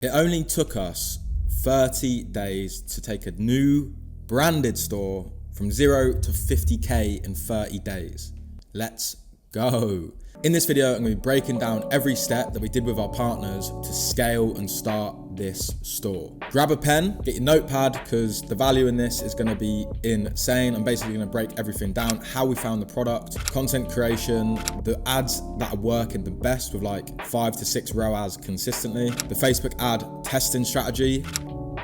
It only took us 30 days to take a new branded store from 0 to 50K in 30 days. Let's go. In this video, I'm going to be breaking down every step that we did with our partners to scale and start this store. Grab a pen, get your notepad, because the value in this is going to be insane. I'm basically going to break everything down, how we found the product, content creation, the ads that are working the best with like 5 to 6 ROAS consistently, the Facebook ad testing strategy,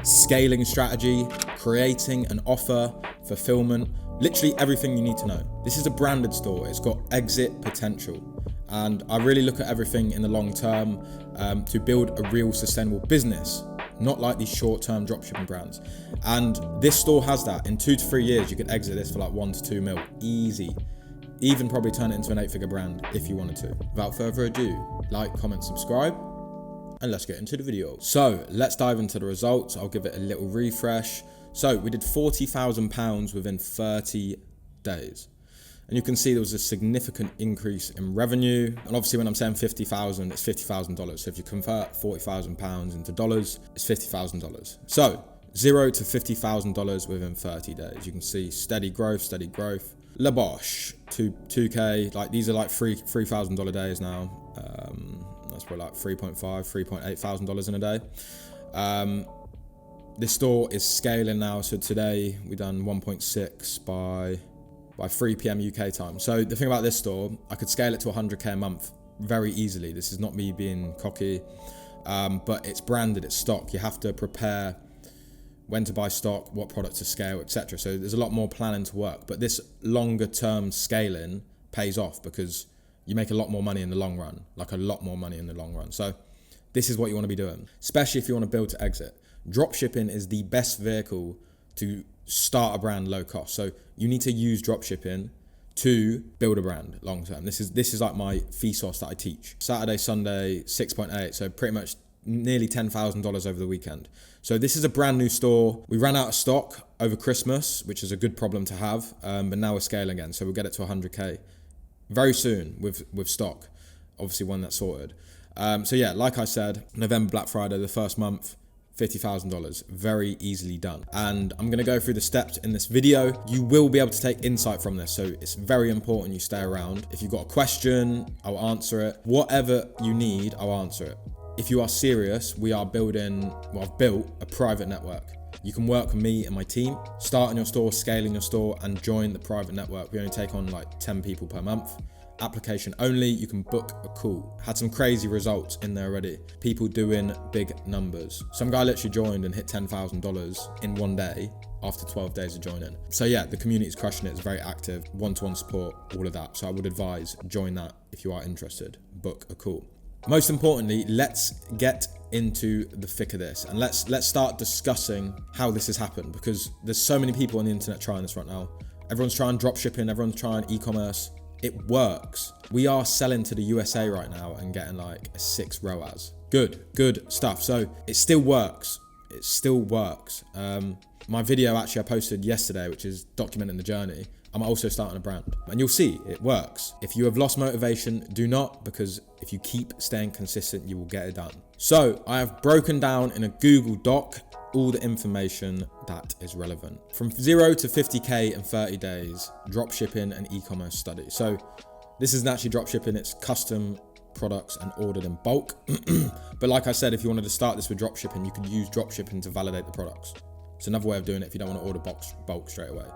scaling strategy, creating an offer, fulfillment, literally everything you need to know. This is a branded store. It's got exit potential. And I really look at everything in the long term to build a real sustainable business, not like these short-term dropshipping brands. And this store has that. In 2 to 3 years, you could exit this for like 1 to 2 mil, easy. Even probably turn it into an 8-figure brand if you wanted to. Without further ado, like, comment, subscribe, and let's get into the video. So let's dive into the results. I'll give it a little refresh. So we did £40,000 within 30 days. And you can see there was a significant increase in revenue. And obviously when I'm saying 50,000, it's $50,000. So if you convert £40,000 into dollars, it's $50,000. So 0 to $50,000 within 30 days. You can see steady growth, steady growth. Labosh, 2K, like these are like $3,000 days now. That's probably like $3.8 thousand in a day. This store is scaling now. So today we done 1.6 by 3 p.m. UK time. So the thing about this store, I could scale it to 100K a month very easily. This is not me being cocky, but it's branded, it's stock. You have to prepare when to buy stock, what products to scale, etc. So there's a lot more planning to work, but this longer term scaling pays off because you make a lot more money in the long run, like a lot more money in the long run. So this is what you want to be doing, especially if you want to build to exit. Dropshipping is the best vehicle to start a brand low cost. So you need to use dropshipping to build a brand long term. This is like my thesis that I teach. Saturday, Sunday, 6.8. So pretty much nearly $10,000 over the weekend. So this is a brand new store. We ran out of stock over Christmas, which is a good problem to have. But now we're scaling again. So we'll get it to 100K very soon with stock, obviously when that's sorted. So yeah, like I said, November Black Friday, the first month, $50,000, very easily done. And I'm gonna go through the steps in this video. You will be able to take insight from this, so it's very important you stay around. If you've got a question, I'll answer it. Whatever you need, I'll answer it. If you are serious, I've built a private network. You can work with me and my team, starting your store, scaling your store, and join the private network. We only take on like 10 people per month. Application only, you can book a call. Had some crazy results in there already. People doing big numbers. Some guy literally joined and hit $10,000 in one day after 12 days of joining. So yeah, the community is crushing it. It's very active, one-to-one support, all of that. So I would advise join that if you are interested. Book a call. Most importantly, let's get into the thick of this and let's start discussing how this has happened, because there's so many people on the internet trying this right now. Everyone's trying dropshipping, everyone's trying e-commerce. It works. We are selling to the USA right now and getting like a 6 ROAS. Good stuff. So it still works. It still works. My video actually I posted yesterday, which is documenting the journey. I'm also starting a brand and you'll see it works. If you have lost motivation, do not, because if you keep staying consistent, you will get it done. So I have broken down in a Google Doc all the information that is relevant. From 0 to 50K in 30 days, dropshipping and e-commerce study. So this isn't actually dropshipping, it's custom products and ordered in bulk. But like I said, if you wanted to start this with dropshipping, you could use dropshipping to validate the products. It's another way of doing it if you don't want to order bulk straight away.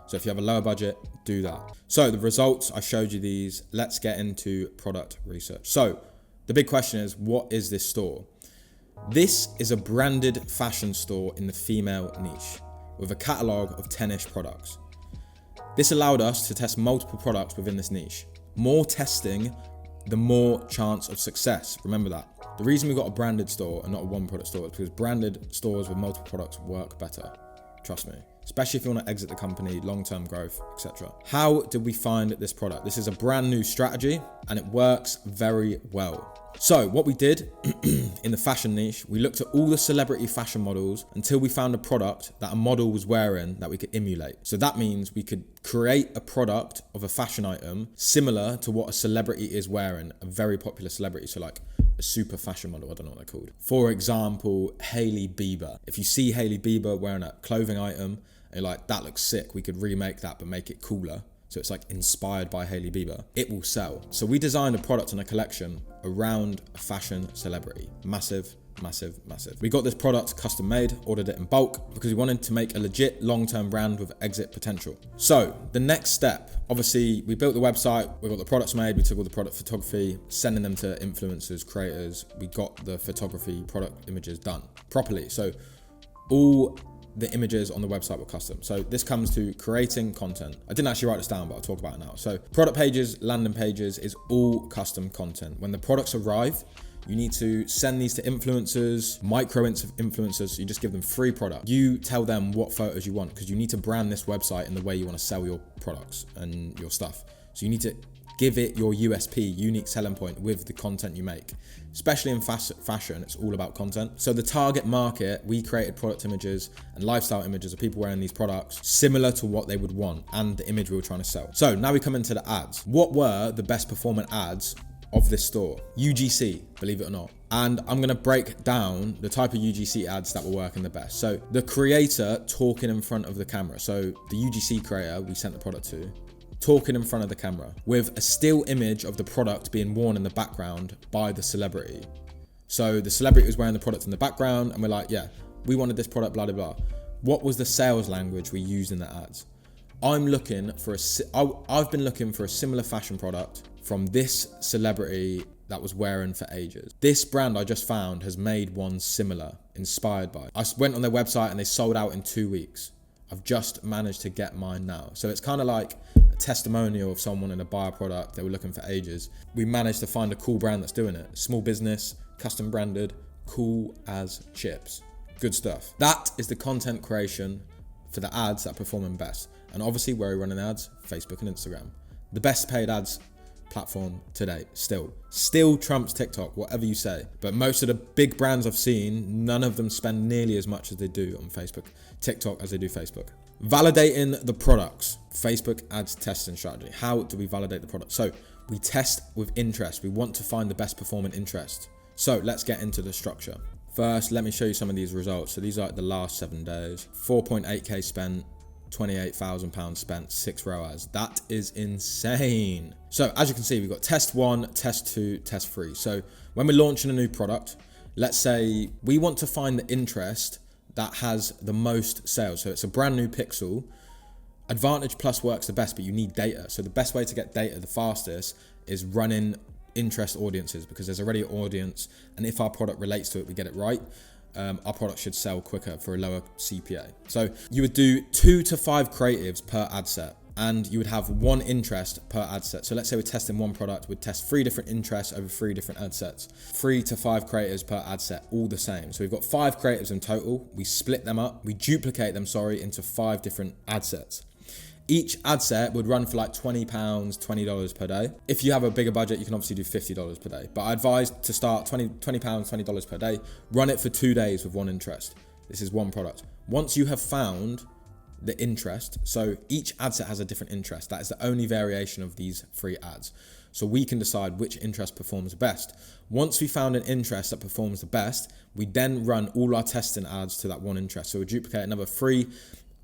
So if you have a lower budget, do that. So the results, I showed you these. Let's get into product research. So the big question is, what is this store? This is a branded fashion store in the female niche with a catalog of 10-ish products. This allowed us to test multiple products within this niche. More testing, the more chance of success. Remember that. The reason we got a branded store and not a one product store is because branded stores with multiple products work better. Trust me. Especially if you want to exit the company, long-term growth, etc. How did we find this product? This is a brand new strategy and it works very well. So what we did in the fashion niche, we looked at all the celebrity fashion models until we found a product that a model was wearing that we could emulate. So that means we could create a product of a fashion item similar to what a celebrity is wearing, a very popular celebrity. So like a super fashion model. I don't know what they're called. For example, Hailey Bieber. If you see Hailey Bieber wearing a clothing item and you're like, that looks sick, we could remake that but make it cooler, so it's like inspired by Hailey Bieber, it will sell. So we designed a product and a collection around a fashion celebrity. Massive. We got this product custom made, ordered it in bulk because we wanted to make a legit long-term brand with exit potential. So the next step, obviously we built the website, we got the products made, we took all the product photography, sending them to influencers, creators. We got the photography product images done properly. So all the images on the website were custom. So this comes to creating content. I didn't actually write this down, but I'll talk about it now. So product pages, landing pages is all custom content. When the products arrive, you need to send these to influencers, micro-influencers, so you just give them free product. You tell them what photos you want because you need to brand this website in the way you want to sell your products and your stuff. So you need to give it your USP, unique selling point, with the content you make. Especially in fashion, it's all about content. So the target market, we created product images and lifestyle images of people wearing these products similar to what they would want and the image we were trying to sell. So now we come into the ads. What were the best performing ads of this store? UGC, believe it or not. And I'm gonna break down the type of UGC ads that were working the best. So the creator talking in front of the camera. So the UGC creator we sent the product to, talking in front of the camera with a still image of the product being worn in the background by the celebrity. So the celebrity was wearing the product in the background and we're like, yeah, we wanted this product, blah, blah, blah. What was the sales language we used in the ads? I've been looking for a similar fashion product from this celebrity that was wearing for ages. This brand I just found has made one similar, inspired by. I went on their website and they sold out in 2 weeks. I've just managed to get mine now. So it's kind of like a testimonial of someone in a buyer product they were looking for ages. We managed to find a cool brand that's doing it. Small business, custom branded, cool as chips. Good stuff. That is the content creation for the ads that are performing best. And obviously where are we running ads? Facebook and Instagram. The best paid ads platform today, still trumps TikTok, whatever you say. But most of the big brands I've seen, none of them spend nearly as much as they do on TikTok as they do Facebook. Validating the products, Facebook ads testing strategy. How do we validate the product? So we test with interest. We want to find the best performing interest. So let's get into the structure. First, let me show you some of these results. So these are the last 7 days. 4.8K spent, £28,000 spent, 6 ROAS. That is insane. So as you can see, we've got test 1, test 2, test 3. So when we're launching a new product, let's say we want to find the interest that has the most sales. So it's a brand new pixel. Advantage Plus works the best, but you need data. So the best way to get data the fastest is running interest audiences, because there's already an audience, and if our product relates to it, we get it right. Our product should sell quicker for a lower CPA. So you would do 2 to 5 creatives per ad set, and you would have 1 interest per ad set. So let's say we're testing one product, we'd test 3 different interests over 3 different ad sets. 3 to 5 creatives per ad set, all the same. So we've got 5 creatives in total. We split them up, we duplicate them, into 5 different ad sets. Each ad set would run for like £20, $20 per day. If you have a bigger budget, you can obviously do $50 per day. But I advise to start £20, $20 per day, run it for 2 days with 1 interest. This is 1 product. Once you have found the interest, so each ad set has a different interest. That is the only variation of these 3 ads. So we can decide which interest performs best. Once we found an interest that performs the best, we then run all our testing ads to that 1 interest. So we duplicate another 3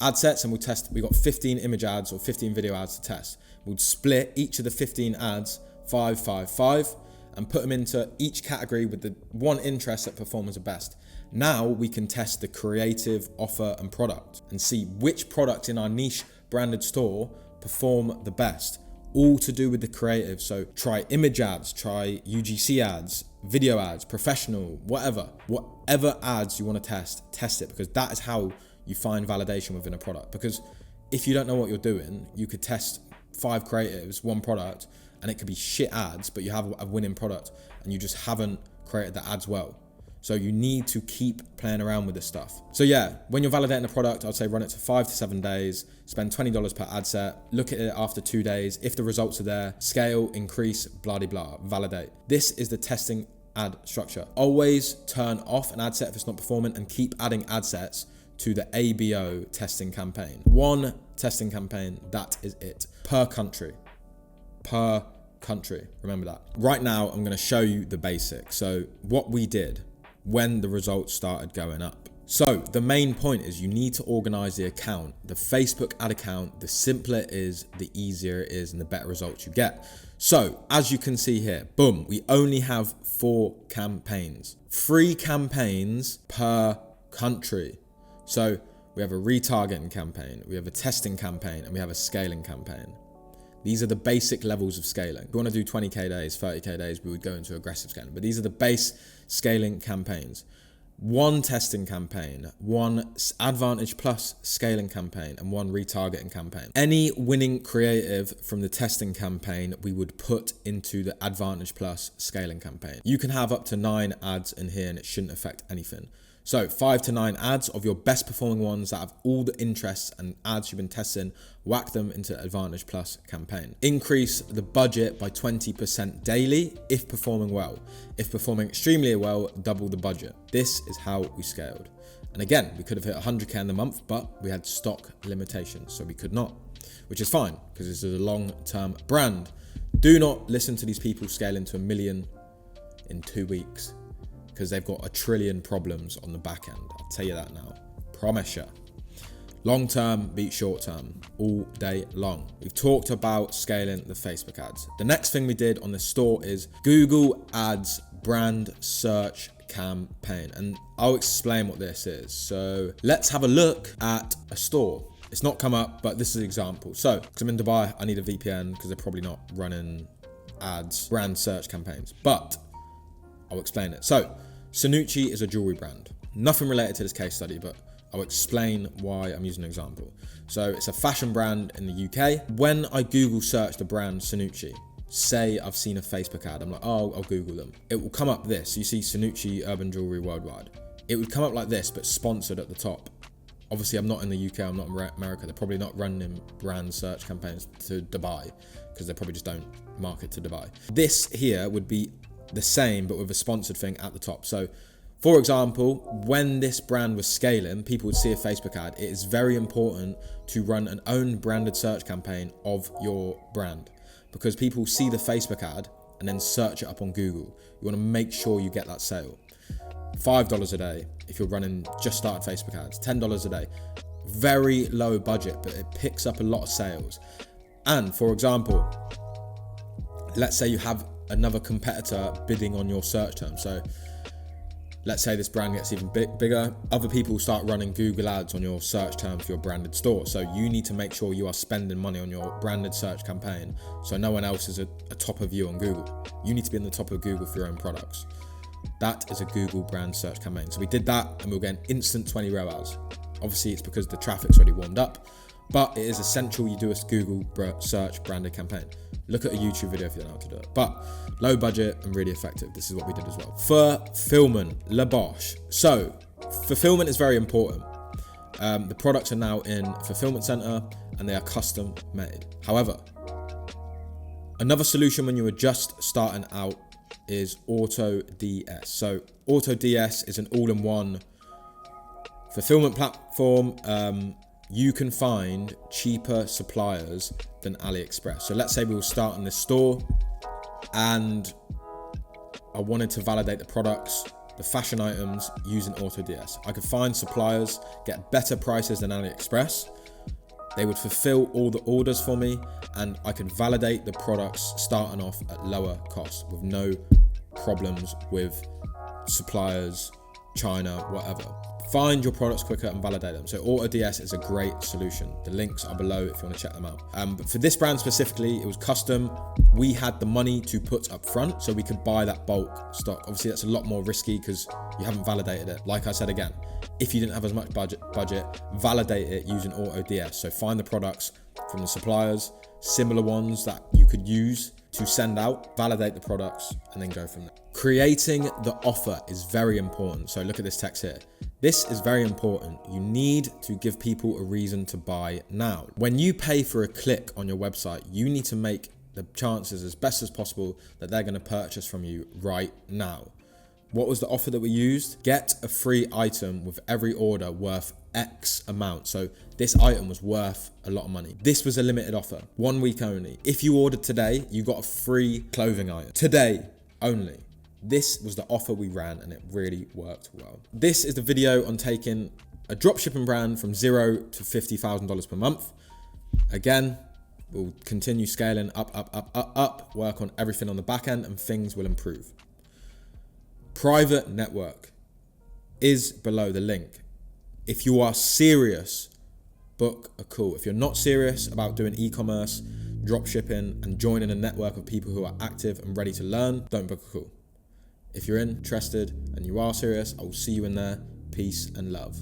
ad sets and we got 15 image ads or 15 video ads to test. We'll split each of the 15 ads 5, 5, 5 and put them into each category with the 1 interest that performs the best. Now we can test the creative, offer and product and see which products in our niche branded store perform the best. All to do with the creative. So try image ads, try UGC ads, video ads, professional, whatever ads you want to test it, because that is how you find validation within a product. Because if you don't know what you're doing, you could test 5 creatives, 1 product, and it could be shit ads, but you have a winning product and you just haven't created the ads well. So you need to keep playing around with this stuff. So yeah, when you're validating a product, I'd say run it to 5 to 7 days, spend $20 per ad set, look at it after 2 days. If the results are there, scale, increase, blah, blah, blah, validate. This is the testing ad structure. Always turn off an ad set if it's not performing and keep adding ad sets to the ABO testing campaign. 1 testing campaign, that is it. Per country. country. Remember that. Right now, I'm going to show you the basics. So what we did when the results started going up. So the main point is you need to organize the account. The Facebook ad account, the simpler it is, the easier it is, and the better results you get. So as you can see here, boom, we only have 4 campaigns, 3 campaigns per country. So we have a retargeting campaign, we have a testing campaign, and we have a scaling campaign. These are the basic levels of scaling. If you want to do 20K days, 30K days, we would go into aggressive scaling, but these are the base scaling campaigns. 1 testing campaign, 1 Advantage Plus scaling campaign, and 1 retargeting campaign. Any winning creative from the testing campaign, we would put into the Advantage Plus scaling campaign. You can have up to 9 ads in here and it shouldn't affect anything. So 5 to 9 ads of your best performing ones that have all the interests and ads you've been testing, whack them into Advantage Plus campaign. Increase the budget by 20% daily if performing well. If performing extremely well, double the budget. This is how we scaled. And again, we could have hit 100K in the month, but we had stock limitations, so we could not, which is fine because this is a long-term brand. Do not listen to these people scaling to 1 million in 2 weeks. Because they've got 1 trillion problems on the back end. I'll tell you that now. Promise you. Long term beat short term all day long. We've talked about scaling the Facebook ads. The next thing we did on the store is Google Ads brand search campaign. And I'll explain what this is. So let's have a look at a store. It's not come up, but this is an example. So, because I'm in Dubai, I need a VPN because they're probably not running ads, brand search campaigns. But I'll explain it. So, Sanucci is a jewelry brand. Nothing related to this case study, but I'll explain why I'm using an example. So, it's a fashion brand in the UK. When I Google search the brand Sanucci, say I've seen a Facebook ad, I'm like, oh, I'll Google them. It will come up this. You see Sanucci Urban Jewelry Worldwide. It would come up like this, but sponsored at the top. Obviously, I'm not in the UK, I'm not in America. They're probably not running brand search campaigns to Dubai because they probably just don't market to Dubai. This here would be the same, but with a sponsored thing at the top. So, for example, when this brand was scaling, people would see a Facebook ad. It is very important to run an own branded search campaign of your brand because people see the Facebook ad and then search it up on Google. You want to make sure you get that sale. $5 a day if you're running just started Facebook ads, $10 a day. Very low budget, but it picks up a lot of sales. And for example, let's say you have another competitor bidding on your search term. So let's say this brand gets even bigger. Other people start running Google ads on your search term for your branded store. So you need to make sure you are spending money on your branded search campaign so no one else is a top of you on Google. You need to be in the top of Google for your own products. That is a Google brand search campaign. So we did that and we'll get an instant 20 ROAS. Obviously it's because the traffic's already warmed up, but it is essential you do a Google search branded campaign. Look at a YouTube video if you don't know how to do it. But low budget and really effective. This is what we did as well. Fulfillment, La Boche. So fulfillment is very important. The products are now in fulfillment center and they are custom made. However, another solution when you are just starting out is AutoDS. So AutoDS is an all-in-one fulfillment platform. You can find cheaper suppliers than AliExpress. So let's say we were starting this store and I wanted to validate the products, the fashion items using AutoDS. I could find suppliers, get better prices than AliExpress. They would fulfill all the orders for me and I could validate the products starting off at lower cost with no problems with suppliers, China, whatever. Find your products quicker and validate them. So AutoDS is a great solution. The links are below if you want to check them out. But for this brand specifically, it was custom. We had the money to put up front so we could buy that bulk stock. Obviously that's a lot more risky because you haven't validated it. Like I said again, if you didn't have as much budget, validate it using AutoDS. So find the products from the suppliers, similar ones that you could use to send out, validate the products, and then go from there. Creating the offer is very important. So look at this text here. This is very important. You need to give people a reason to buy now. When you pay for a click on your website, you need to make the chances as best as possible that they're going to purchase from you right now. What was the offer that we used? Get a free item with every order worth X amount. So this item was worth a lot of money. This was a limited offer, 1 week only. If you ordered today, you got a free clothing item. Today only. This was the offer we ran and it really worked well. This is the video on taking a dropshipping brand from $0 to $50,000 per month. Again, we'll continue scaling up, work on everything on the back end and things will improve. Private network is below the link. If you are serious, book a call. If you're not serious about doing e-commerce, dropshipping, and joining a network of people who are active and ready to learn, don't book a call. If you're interested and you are serious, I will see you in there. Peace and love.